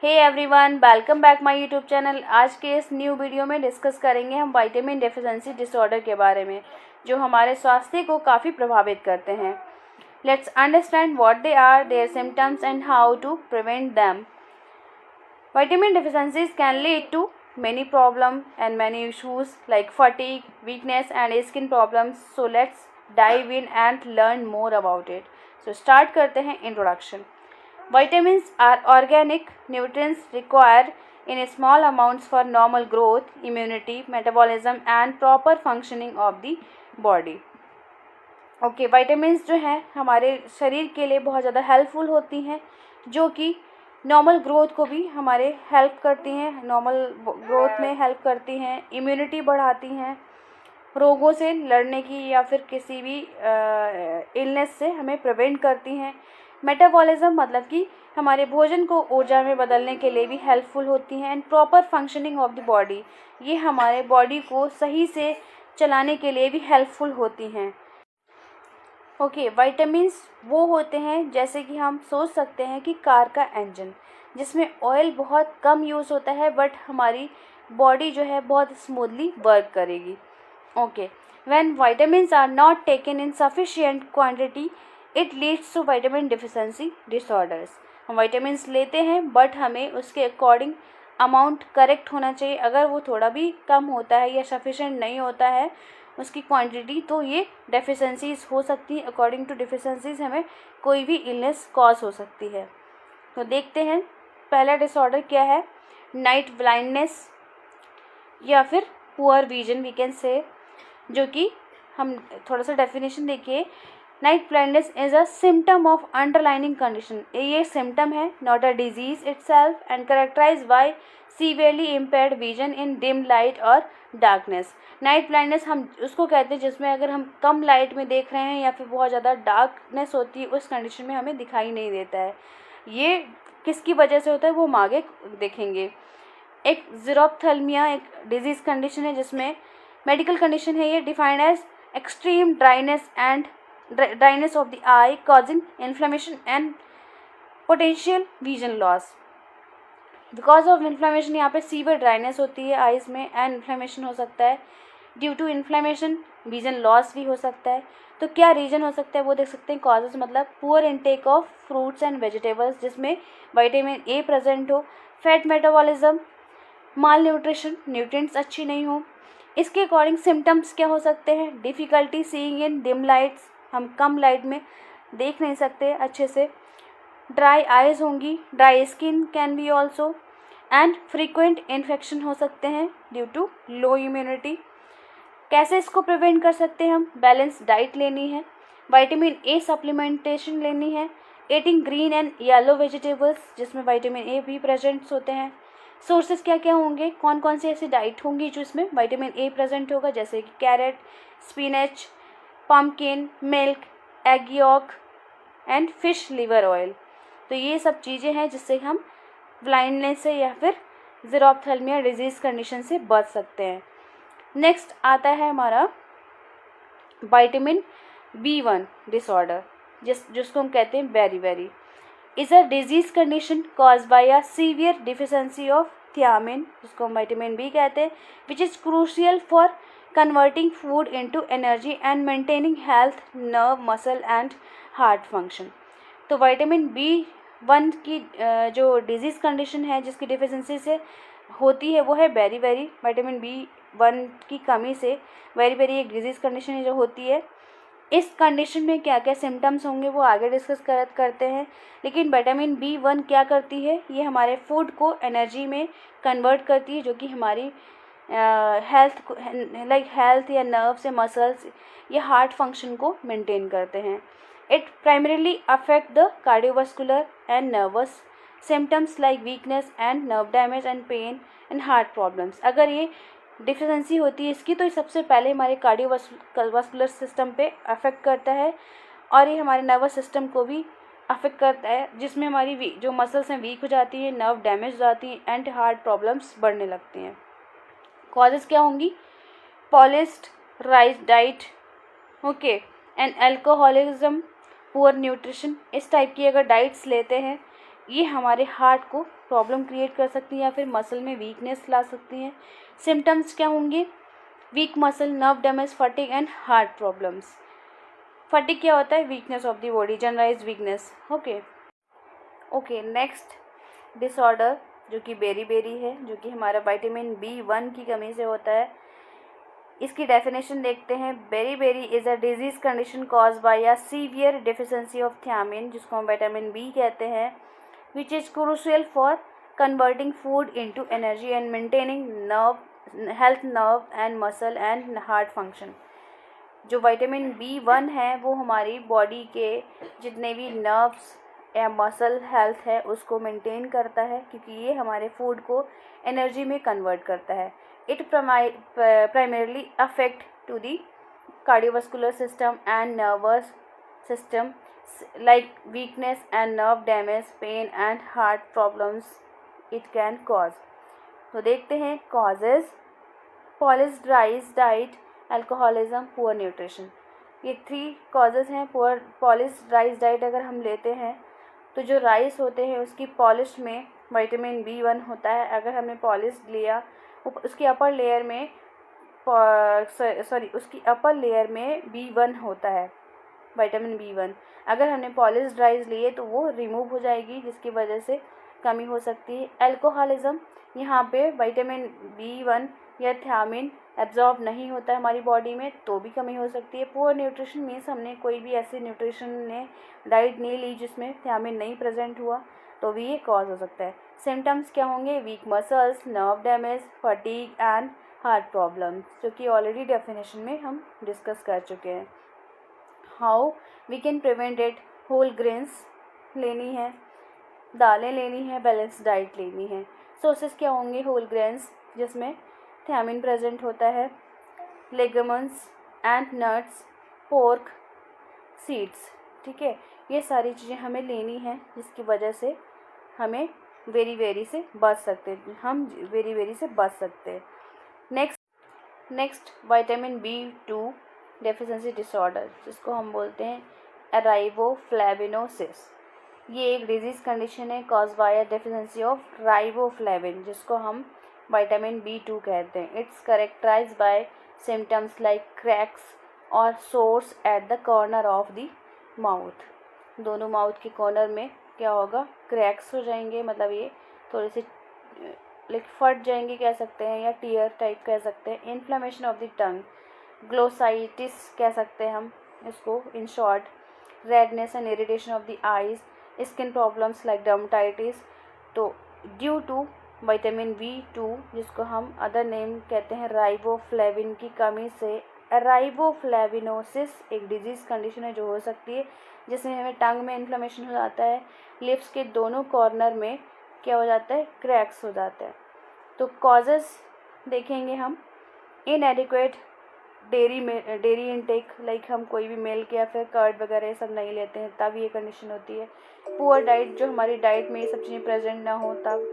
Hey everyone, welcome back my YouTube channel. आज के इस न्यू वीडियो में डिस्कस करेंगे हम विटामिन डेफिशिएंसी डिसऑर्डर के बारे में, जो हमारे स्वास्थ्य को काफ़ी प्रभावित करते हैं। Let's understand what they are, their symptoms and how to prevent them. Vitamin deficiencies can lead to many problems and many issues like fatigue, weakness and skin problems. So let's dive in and learn more about it. So start करते हैं introduction. Vitamins are organic nutrients required in small amounts for normal growth, immunity, metabolism and proper functioning of the body. Okay, vitamins जो हैं हमारे शरीर के लिए बहुत ज़्यादा हेल्पफुल होती हैं, जो कि नॉर्मल ग्रोथ को भी हमारे हेल्प करती हैं, नॉर्मल ग्रोथ में हेल्प करती हैं, इम्यूनिटी बढ़ाती हैं, रोगों से लड़ने की या फिर किसी भी इलनेस से हमें प्रिवेंट करती हैं। मेटाबॉलिज्म मतलब कि हमारे भोजन को ऊर्जा में बदलने के लिए भी हेल्पफुल होती हैं। And proper functioning of the body, ये हमारे बॉडी को सही से चलाने के लिए भी हेल्पफुल होती हैं। ओके, विटामिन्स वो होते हैं जैसे कि हम सोच सकते हैं कि कार का इंजन, जिसमें ऑयल बहुत कम यूज़ होता है बट हमारी बॉडी जो है बहुत स्मूथली वर्क करेगी। Okay, when vitamins are not taken in sufficient quantity it leads to vitamin deficiency disorders. हम विटामिन्स लेते हैं बट हमें उसके अकॉर्डिंग अमाउंट करेक्ट होना चाहिए। अगर वो थोड़ा भी कम होता है या सफिशिएंट नहीं होता है उसकी क्वांटिटी, तो ये डेफिशिएंसीज हो सकती है। अकॉर्डिंग टू डेफिशिएंसीज हमें कोई भी इलनेस कॉज हो सकती है। तो देखते हैं पहला डिसऑर्डर क्या है। नाइट ब्लाइंडनेस या फिर पुअर विजन वी कैन से, जो कि हम थोड़ा सा डेफिनेशन देखिए। Night blindness is a symptom of underlining condition. ये सिम्टम है, not a disease itself, and characterized by severely impaired vision in dim light और डार्कनेस। नाइट ब्लाइंडनेस हम उसको कहते हैं जिसमें अगर हम कम लाइट में देख रहे हैं या फिर बहुत ज़्यादा डार्कनेस होती है, उस कंडीशन में हमें दिखाई नहीं देता है। ये किसकी वजह से होता है वो हम आगे देखेंगे। एक ज़ीरोफ्थेल्मिया एक डिजीज़ कंडीशन है, जिसमें मेडिकल कंडीशन है ये, defined as extreme dryness of the eye causing inflammation and potential vision loss. Because of inflammation यहाँ पे सीवियर ड्राइनेस होती है आइज़ में, एंड इन्फ्लेमेशन हो सकता है। Due to inflammation vision loss भी हो सकता है। तो क्या रीजन हो सकता है वो देख सकते हैं। कॉजेज मतलब poor intake of fruits and vegetables, जिसमें विटामिन ए प्रेजेंट हो, फैट मेटाबॉलिज्म, माल न्यूट्रिशन, न्यूट्रिएंट्स अच्छी नहीं हो। इसके अकॉर्डिंग सिम्टम्स क्या हो सकते हैं। Difficulty seeing in dim lights, हम कम लाइट में देख नहीं सकते अच्छे से। ड्राई आइज़ होंगी, dry skin can be also, and frequent infection हो सकते हैं ड्यू टू लो इम्यूनिटी। कैसे इसको प्रिवेंट कर सकते हैं हम। बैलेंस डाइट लेनी है, विटामिन ए सप्लीमेंटेशन लेनी है, eating green and yellow vegetables जिसमें विटामिन ए भी प्रेजेंट होते हैं। सोर्सेज क्या क्या होंगे, कौन कौन सी ऐसी डाइट होंगी जो इसमें विटामिन ए प्रेजेंट होगा, जैसे कि carrot, spinach, pumpkin, milk, egg yolk and fish liver oil. तो ये सब चीज़ें हैं जिससे हम ब्लाइंडनेस से या फिर ज़ीरोफ्थेल्मिया डिजीज़ कंडीशन से बच सकते हैं। नेक्स्ट आता है हमारा विटामिन B1 डिसऑर्डर, जिसको हम कहते हैं beri is a disease condition cause by a severe deficiency of thiamine, जिसको हम विटामिन बी कहते हैं, which is crucial for converting food into energy and maintaining health, nerve, muscle and heart function. तो vitamin B1 की जो disease condition है जिसकी deficiency से होती है वो है बेरी। विटामिन B1 की कमी से बेरी एक डिजीज़ कंडीशन है जो होती है। इस कंडीशन में क्या क्या सिम्टम्स होंगे वो आगे डिस्कस करते हैं। लेकिन विटामिन B1 क्या करती है, ये हमारे फूड को एनर्जी में कन्वर्ट करती है, जो कि हमारी हेल्थ या नर्व्स या मसल्स या हार्ट फंक्शन को मेंटेन करते हैं। It primarily affect the cardiovascular and nervous symptoms like weakness and nerve damage and pain and heart problems. अगर ये डिफिशिएंसी होती है इसकी, तो ये सबसे पहले हमारे कार्डियोवास्कुलर सिस्टम पे अफेक्ट करता है और ये हमारे नर्वस सिस्टम को भी अफेक्ट करता है, जिसमें हमारी जो मसल्स हैं वीक हो जाती हैं, नर्व डैमेज हो जाती हैं एंड हार्ट प्रॉब्लम्स बढ़ने लगती हैं। कॉजेज़ क्या होंगी, polished rice diet, okay, and alcoholism, poor nutrition. इस टाइप की अगर डाइट्स लेते हैं ये हमारे हार्ट को प्रॉब्लम क्रिएट कर सकती है या फिर मसल में वीकनेस ला सकती हैं। सिम्टम्स क्या होंगे? Weak muscle, nerve damage, fatigue and heart problems. Fatigue क्या होता है? Weakness of the body, generalize weakness. Okay next disorder जो कि बेरी है, जो कि हमारा विटामिन B1 की कमी से होता है। इसकी डेफिनेशन देखते हैं। Beri is a disease condition cause by a severe deficiency of thiamine, जिसको हम विटामिन बी कहते हैं, which is crucial for converting food into energy and maintaining nerve and muscle and heart function. जो vitamin B1 है वो हमारी body के जितने भी नर्व्स या मसल हेल्थ है उसको मेंटेन करता है, क्योंकि ये हमारे फूड को एनर्जी में कन्वर्ट करता है। It primarily affect to the cardiovascular system and nervous system like weakness and nerve damage, pain and heart problems it can cause. तो देखते हैं causes. Polished rice diet, alcoholism, poor nutrition. ये 3 causes हैं। Polished rice diet अगर हम लेते हैं तो जो राइस होते हैं उसकी पॉलिश में विटामिन B1 होता है। अगर हमने पॉलिश्ड लिया, उसकी अपर लेयर में उसकी अपर लेयर में B1 होता है, विटामिन B1। अगर हमने पॉलिश्ड राइस लिए तो वो रिमूव हो जाएगी, जिसकी वजह से कमी हो सकती है। अल्कोहलिज्म, यहाँ पे विटामिन B1 या थियामिन एब्जॉर्ब नहीं होता है हमारी बॉडी में, तो भी कमी हो सकती है। पुअर न्यूट्रिशन मीन्स हमने कोई भी ऐसी न्यूट्रिशन ने डाइट नहीं ली जिसमें थियामिन नहीं प्रेजेंट हुआ, तो भी ये कॉज हो सकता है। सिम्टम्स क्या होंगे? Week muscles, nerve damage, fatigue and heart problems, जो कि ऑलरेडी डेफिनेशन में हम डिस्कस कर चुके हैं। How we can prevent it? Whole grains लेनी है, दालें लेनी है, बैलेंस डाइट लेनी है। सोर्सेस क्या होंगे? होल ग्रेन्स जिसमें थियामिन प्रेजेंट होता है, लेगुम्स एंड नट्स, पोर्क, सीड्स। ठीक है, ये सारी चीज़ें हमें लेनी है, जिसकी वजह से हमें वेरी से बच सकते हैं, हम वेरी से बच सकते हैं। Next vitamin B2 deficiency disorder, जिसको हम बोलते हैं राइबोफ्लेविनोसिस। ये एक डिजीज़ कंडीशन है cause by a deficiency of riboflavin, जिसको हम विटामिन B2 कहते हैं। It's characterised by symptoms like cracks और sores at the corner of the mouth. दोनों माउथ के कॉर्नर में क्या होगा? क्रैक्स हो जाएंगे, मतलब ये थोड़े से लाइक फट जाएंगे कह सकते हैं, या टीयर टाइप कह सकते हैं। Inflammation of the tongue, glossitis कह सकते हैं हम इसको in short. Redness and irritation of the eyes, skin problems like dermatitis. तो ड्यू टू विटामिन B2, जिसको हम अदर नेम कहते हैं राइबोफ्लेविन की कमी से, राइबोफ्लेविनोसिस एक डिजीज़ कंडीशन है जो हो सकती है, जिसमें हमें टंग में इन्फ्लेमेशन हो जाता है, लिप्स के दोनों कॉर्नर में क्या हो जाता है? क्रैक्स हो जाता है। तो कॉजेज़ देखेंगे हम। इनएडिक्वेट डेयरी इनटेक, लाइक हम कोई भी मिल्क या फिर कर्ड वगैरह ये सब नहीं लेते हैं, तब ये कंडीशन होती है। पुअर डाइट, जो हमारी डाइट में ये सब चीज़ें प्रेजेंट ना हो तब।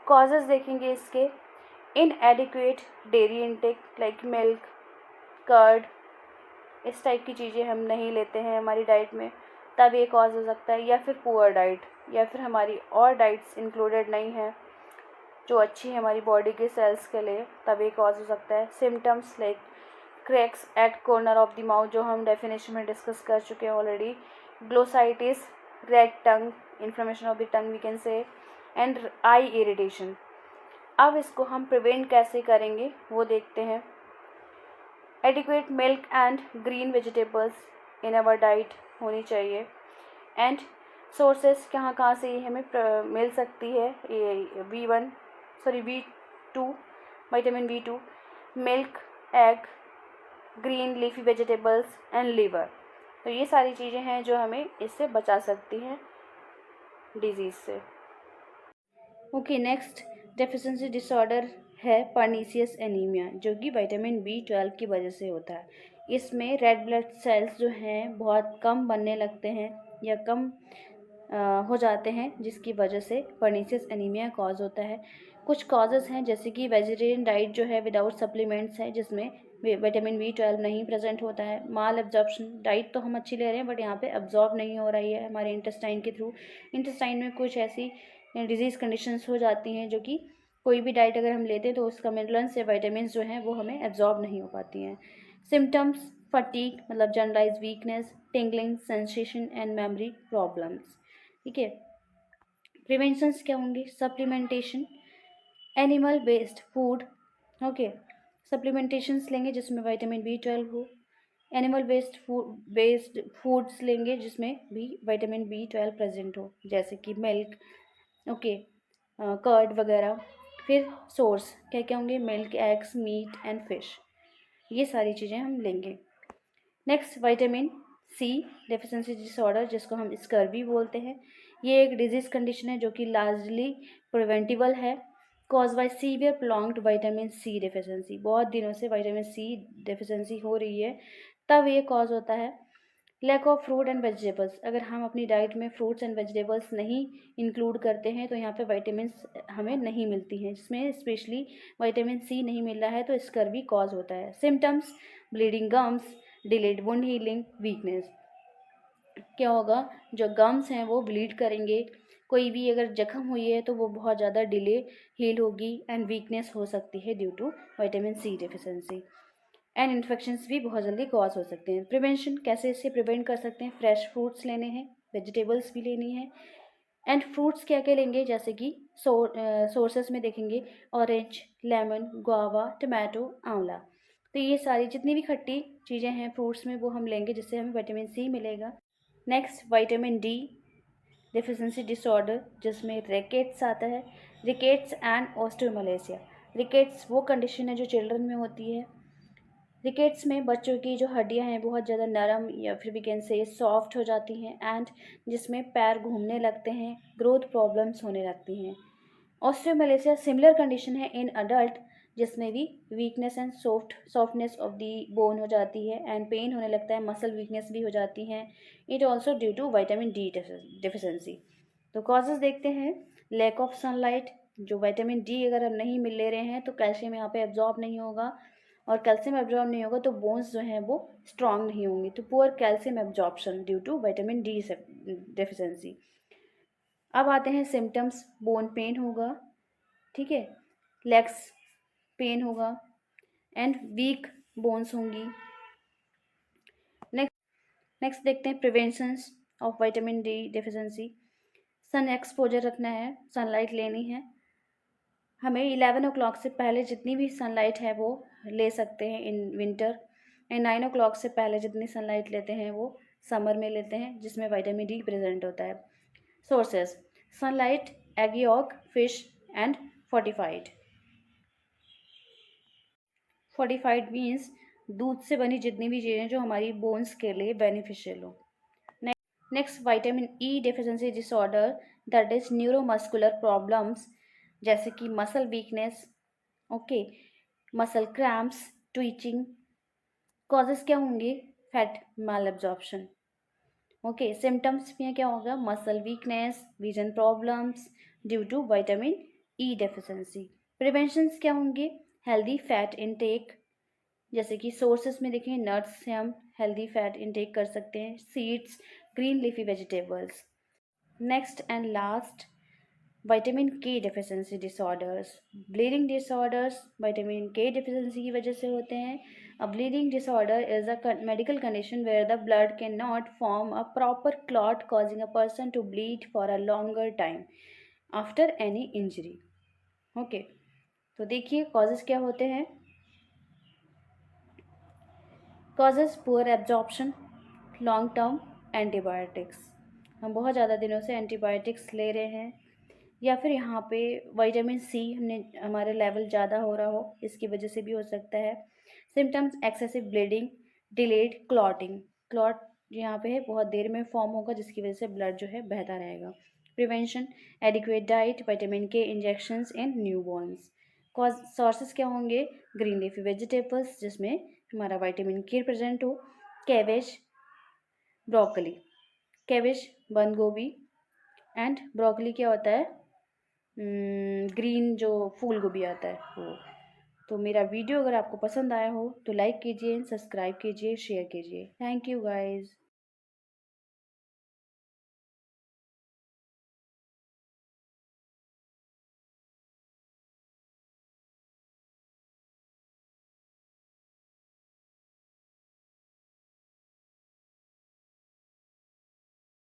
कॉजेज़ देखेंगे इसके। Inadequate dairy intake like milk, curd, इस टाइप की चीज़ें हम नहीं लेते हैं हमारी डाइट में, तब ये कॉज हो सकता है। या फिर पुअर डाइट, या फिर हमारी और डाइट्स इंक्लूडेड नहीं है जो अच्छी है हमारी बॉडी के सेल्स के लिए, तब ये कॉज हो सकता है। Symptoms like cracks at corner of the mouth, जो हम डेफिनेशन में डिस्कस कर चुके हैं already. Glossitis, red tongue, inflammation of the tongue we can say, and eye irritation. अब इसको हम प्रिवेंट कैसे करेंगे वो देखते हैं। Adequate milk and green vegetables in our diet होनी चाहिए। एंड सोर्सेस कहाँ से ये हमें मिल सकती है? ये B2, vitamin B2, milk, egg, green leafy vegetables and liver. तो ये सारी चीज़ें हैं जो हमें इससे बचा सकती हैं डिजीज़ से। ओके नेक्स्ट डेफिशिएंसी डिसऑर्डर है पर्नीशियस एनीमिया, जो कि विटामिन B12 की वजह से होता है। इसमें रेड ब्लड सेल्स जो हैं बहुत कम बनने लगते हैं या कम हो जाते हैं, जिसकी वजह से पर्नीशियस एनीमिया कॉज होता है। कुछ कॉजेज़ हैं जैसे कि वेजिटेरियन डाइट जो है विदाउट सप्लीमेंट्स है, जिसमें विटामिन B12 नहीं प्रेजेंट होता है। माल एब्जॉर्प्शन, डाइट तो हम अच्छी ले रहे हैं बट यहाँ पे एब्जॉर्ब नहीं हो रही है हमारे इंटेस्टाइन के थ्रू। इंटेस्टाइन में कुछ ऐसी डिजीज़ कंडीशंस हो जाती हैं जो कि कोई भी डाइट अगर हम लेते हैं तो उसका मिनरल्स या विटामिन जो हैं वो हमें एब्जॉर्ब नहीं हो पाती हैं। सिम्टम्स, फटीग मतलब generalize weakness, tingling sensation and memory problems. ठीक है। प्रिवेंशंस क्या होंगे? Supplementation, animal based food. Okay, supplementations लेंगे जिसमें विटामिन B12 हो। एनिमल बेस्ड फूड्स लेंगे जिसमें भी विटामिन B12 प्रेजेंट हो, जैसे कि मिल्क, ओके, कर्ड वगैरह। फिर सोर्स क्या क्या होंगे? Milk, eggs, meat and fish, ये सारी चीज़ें हम लेंगे। Next, vitamin C deficiency disorder, जिसको हम स्कर्वी बोलते हैं। ये एक डिजीज़ कंडीशन है जो कि लार्जली प्रिवेंटिबल है, cause bye severe prolonged vitamin C deficiency. बहुत दिनों से विटामिन C डेफिशिएंसी हो रही है, तब ये कॉज होता है। Lack of fruit and vegetables, अगर हम अपनी डाइट में फ्रूट्स एंड वेजिटेबल्स नहीं इंक्लूड करते हैं तो यहाँ पे विटामिन हमें नहीं मिलती हैं, जिसमें स्पेशली विटामिन C नहीं मिल रहा है तो स्कर्वी कॉज होता है। Symptoms, bleeding gums, delayed wound healing, weakness. क्या होगा? जो गम्स हैं वो ब्लीड करेंगे, कोई भी अगर जख्म हुई है तो वो बहुत ज़्यादा डिले हील होगी, एंड वीकनेस हो सकती है due to vitamin C deficiency. And infections भी बहुत जल्दी कॉज हो सकते हैं। प्रिवेंशन, कैसे इससे प्रिवेंट कर सकते हैं? फ्रेश फ्रूट्स लेने हैं, वेजिटेबल्स भी लेनी है। एंड फ्रूट्स क्या क्या लेंगे? जैसे कि सोर्सेस में देखेंगे, ऑरेंज, लेमन, गुआवा, टमाटो, आंवला। तो ये सारी जितनी भी खट्टी चीज़ें हैं फ्रूट्स में वो हम लेंगे, जिससे हमें विटामिन C मिलेगा। Next, vitamin D deficiency disorder, जिसमें रिकेट्स आता है। Rickets and osteomalacia. रिकेट्स वो कंडीशन है जो चिल्ड्रन में होती है। रिकेट्स में बच्चों की जो हड्डियां हैं बहुत ज़्यादा नरम या फिर भी कैन से सॉफ्ट हो जाती हैं, एंड जिसमें पैर घूमने लगते हैं, ग्रोथ प्रॉब्लम्स होने लगती हैं। ऑस्टियोमलेशिया सिमिलर कंडीशन है इन अडल्ट, जिसमें भी weakness and softness of the bone हो जाती है, एंड पेन होने लगता है, मसल वीकनेस भी हो जाती है। It also due to vitamin D deficiency. तो कॉजेज देखते हैं। लैक ऑफ सनलाइट, जो विटामिन D अगर हम नहीं मिल ले रहे हैं तो कैल्शियम यहाँ पे एब्जॉर्ब नहीं होगा, और कैल्शियम एब्जॉर्ब नहीं होगा तो बोन्स जो हैं वो स्ट्रांग नहीं होंगी। तो poor calcium absorption due to vitamin D deficiency. अब आते हैं सिम्टम्स। बोन पेन होगा, ठीक है, लेग्स पेन होगा, एंड वीक बोन्स होंगी। नेक्स्ट देखते हैं preventions of vitamin D deficiency. Sun exposure रखना है, सनलाइट लेनी है। हमें 11 o'clock से पहले जितनी भी सनलाइट है वो ले सकते हैं इन विंटर, एंड 9 o'clock से पहले जितनी सनलाइट लेते हैं वो समर में लेते हैं, जिसमें विटामिन D प्रेजेंट होता है। Sources, sunlight, egg York, fish and fortified. Fortified means दूध से बनी जितनी भी चीज़ें जो हमारी बोन्स के लिए बेनिफिशियल हो। Next, vitamin E deficiency disorder, that is neuromuscular problems, जैसे कि muscle weakness, okay, muscle cramps, twitching. Causes क्या होंगे? Fat mal absorption, okay. Symptoms में क्या होगा? Muscle weakness, vision problems due to vitamin E deficiency. Preventions क्या होंगे? Healthy fat intake, जैसे कि सोर्सेस में देखें, नट्स से हम हेल्दी फैट इनटेक कर सकते हैं, seeds, green leafy vegetables. Next and last, vitamin K deficiency disorders. Bleeding disorders vitamin K deficiency की वजह से होते हैं। A bleeding disorder is a medical condition where the blood can not form a proper clot, causing a person to bleed for a longer time after any injury, okay. तो देखिए causes क्या होते हैं। Causes poor absorption, long term antibiotics, हम बहुत ज़्यादा दिनों से एंटीबायोटिक्स ले रहे हैं, या फिर यहाँ पे विटामिन C हमारे लेवल ज़्यादा हो रहा हो, इसकी वजह से भी हो सकता है। Symptoms, excessive bleeding, delayed clotting, clot यहाँ पे है बहुत देर में फॉर्म होगा जिसकी वजह से ब्लड जो है बहता रहेगा। Prevention, adequate diet, vitamin K injections इन न्यूबॉर्न्स। कॉज सोर्सेज क्या होंगे? ग्रीन लीफी वेजिटेबल्स जिसमें हमारा विटामिन K प्रेजेंट हो, कैबेज, ब्रोकली, कैबेज बंद गोभी, एंड ब्रोकली क्या होता है? ग्रीन जो फूल गोभी आता है वो। तो मेरा वीडियो अगर आपको पसंद आया हो तो लाइक कीजिए, सब्सक्राइब कीजिए, शेयर कीजिए। Thank you guys.